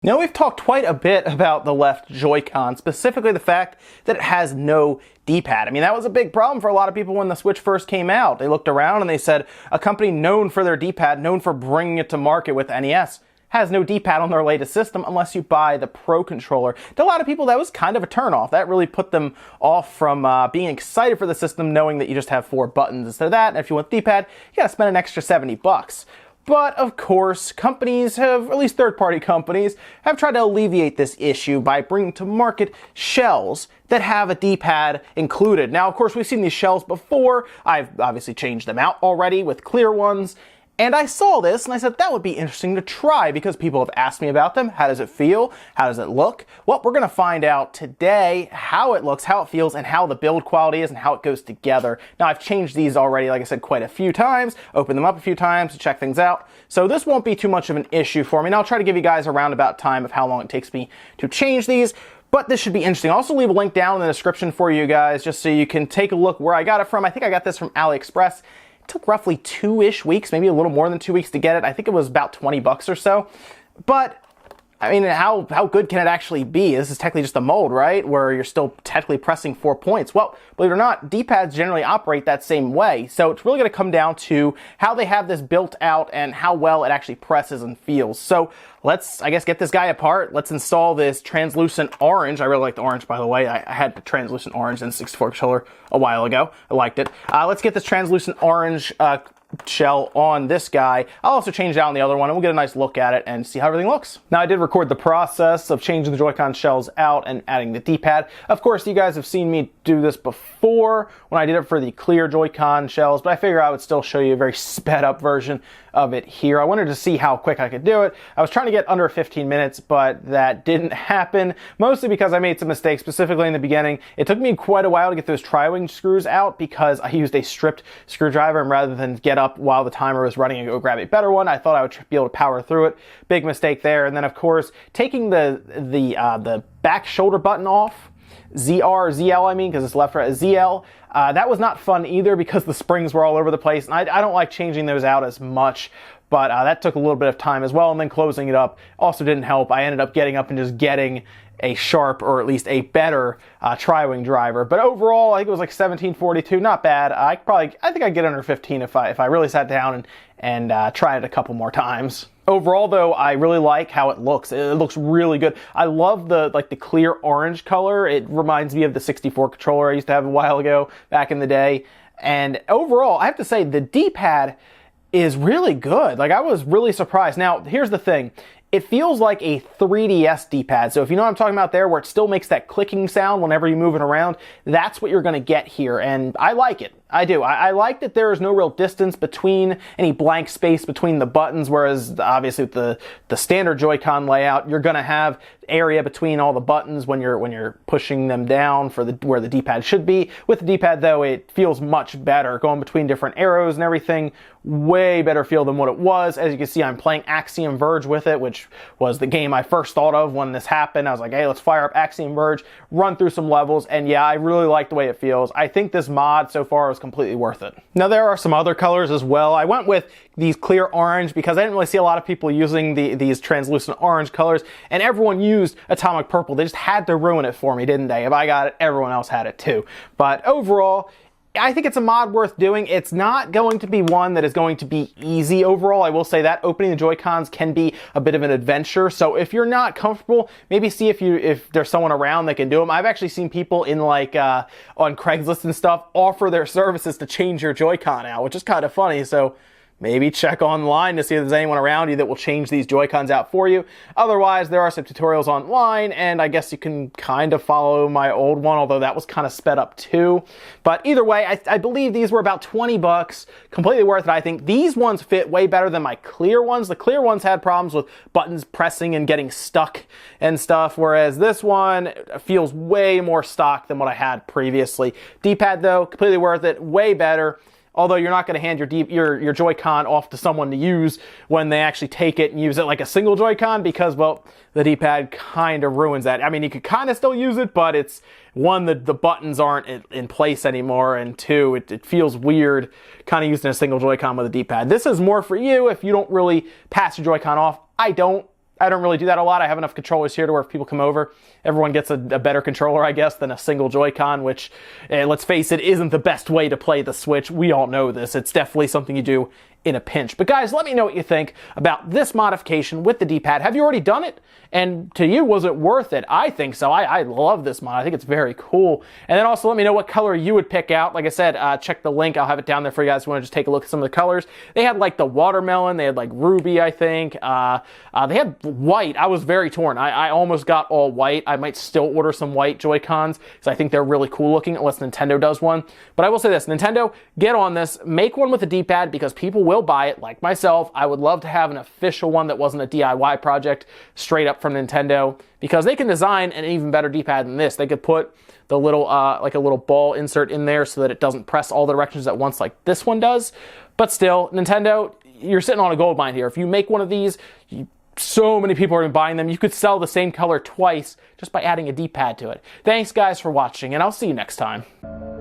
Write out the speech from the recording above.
Now, we've talked quite a bit about the left Joy-Con, specifically the fact that it has no D-pad. I mean, that was a big problem for a lot of people when the Switch first came out. They looked around and they said, a company known for their D-pad, known for bringing it to market with NES, has no D-pad on their latest system unless you buy the Pro controller. To a lot of people, that was kind of a turnoff. That really put them off from being excited for the system, knowing that you just have 4 buttons instead of that. And if you want the D-pad, you gotta spend an extra $70. But of course, companies have, at least third-party companies, have tried to alleviate this issue by bringing to market shells that have a D-pad included. Now, of course, we've seen these shells before. I've obviously changed them out already with clear ones. And I saw this and I said that would be interesting to try because people have asked me about them. How does it feel? How does it look? Well, we're going to find out today how it looks, how it feels, and how the build quality is and how it goes together. Now, I've changed these already, like I said, quite a few times, opened them up a few times to check things out. So this won't be too much of an issue for me. And I'll try to give you guys a roundabout time of how long it takes me to change these. But this should be interesting. I'll also leave a link down in the description for you guys just so you can take a look where I got it from. I think I got this from AliExpress. Took roughly 2-ish weeks, maybe a little more than 2 weeks to get it. I think it was about $20 or so. But I mean, how good can it actually be? This is technically just a mold, right? Where you're still technically pressing 4 points. Well, believe it or not, D-pads generally operate that same way. So it's really going to come down to how they have this built out and how well it actually presses and feels. So let's, I guess, get this guy apart. Let's install this translucent orange. I really like the orange, by the way. I had the translucent orange in 64 controller a while ago. I liked it. Let's get this translucent orange shell on this guy. I'll also change it out on the other one and we'll get a nice look at it and see how everything looks. Now, I did record the process of changing the Joy-Con shells out and adding the D-pad. Of course, you guys have seen me do this before when I did it for the clear Joy-Con shells, but I figure I would still show you a very sped up version of it here. I wanted to see how quick I could do it. I was trying to get under 15 minutes, but that didn't happen, mostly because I made some mistakes, specifically in the beginning. It took me quite a while to get those tri-wing screws out because I used a stripped screwdriver, and rather than get up while the timer was running and go grab a better one, I thought I would be able to power through it. Big mistake there. And then, of course, taking the back shoulder button off, ZL, I mean, because it's left, right, ZL. That was not fun either because the springs were all over the place, and I don't like changing those out as much, but that took a little bit of time as well, and then closing it up also didn't help. I ended up getting up and just getting a sharp, or at least a better tri-wing driver. But overall, I think it was like 1742, not bad. I think I'd get under 15 if I really sat down and tried it a couple more times. Overall, though, I really like how it looks. It looks really good. I love the clear orange color. It reminds me of the 64 controller I used to have a while ago back in the day. And overall, I have to say the D-pad is really good. Like, I was really surprised. Now, here's the thing. It feels like a 3DS D-pad. So if you know what I'm talking about there, where it still makes that clicking sound whenever you move it around, that's what you're going to get here. And I like it. I do. I like that there is no real distance between any blank space between the buttons, whereas obviously with the standard Joy-Con layout, you're going to have area between all the buttons when you're pushing them down for where the D-pad should be. With the D-pad, though, it feels much better going between different arrows and everything. Way better feel than what it was. As you can see, I'm playing Axiom Verge with it, which was the game I first thought of when this happened. I was like, hey, let's fire up Axiom Verge, run through some levels, and yeah, I really like the way it feels. I think this mod so far is completely worth it. Now, there are some other colors as well. I went with these clear orange because I didn't really see a lot of people using these translucent orange colors, and everyone used atomic purple. They just had to ruin it for me, didn't they? If I got it, everyone else had it too. But overall, I think it's a mod worth doing. It's not going to be one that is going to be easy overall. I will say that opening the Joy-Cons can be a bit of an adventure. So if you're not comfortable, maybe see if there's someone around that can do them. I've actually seen people in on Craigslist and stuff offer their services to change your Joy-Con out, which is kind of funny. So maybe check online to see if there's anyone around you that will change these Joy-Cons out for you. Otherwise, there are some tutorials online, and I guess you can kind of follow my old one, although that was kind of sped up too. But either way, I believe these were about $20. Completely worth it, I think. These ones fit way better than my clear ones. The clear ones had problems with buttons pressing and getting stuck and stuff, whereas this one feels way more stock than what I had previously. D-pad, though, completely worth it. Way better. Although you're not going to hand your Joy-Con off to someone to use when they actually take it and use it like a single Joy-Con because, well, the D-pad kind of ruins that. I mean, you could kind of still use it, but it's, one, the buttons aren't in place anymore, and two, it feels weird kind of using a single Joy-Con with a D-pad. This is more for you if you don't really pass your Joy-Con off. I don't. I don't really do that a lot. I have enough controllers here to where if people come over, everyone gets a better controller, I guess, than a single Joy-Con, which, let's face it, isn't the best way to play the Switch. We all know this. It's definitely something you do in a pinch. But guys, let me know what you think about this modification with the D-pad. Have you already done it? And to you, was it worth it? I think so. I love this mod. I think it's very cool. And then also let me know what color you would pick out. Like I said, check the link. I'll have it down there for you guys if you want to just take a look at some of the colors. They had like the watermelon. They had like ruby, I think. They had white. I was very torn. I almost got all white. I might still order some white Joy-Cons because I think they're really cool looking unless Nintendo does one. But I will say this, Nintendo, get on this. Make one with a D-pad because people will buy it, like myself. I would love to have an official one that wasn't a DIY project straight up from Nintendo because they can design an even better D-pad than this. They could put the little, like a little ball insert in there so that it doesn't press all the directions at once like this one does. But still, Nintendo, you're sitting on a gold mine here. If you make one of these, so many people are buying them. You could sell the same color twice just by adding a D-pad to it. Thanks guys for watching, and I'll see you next time.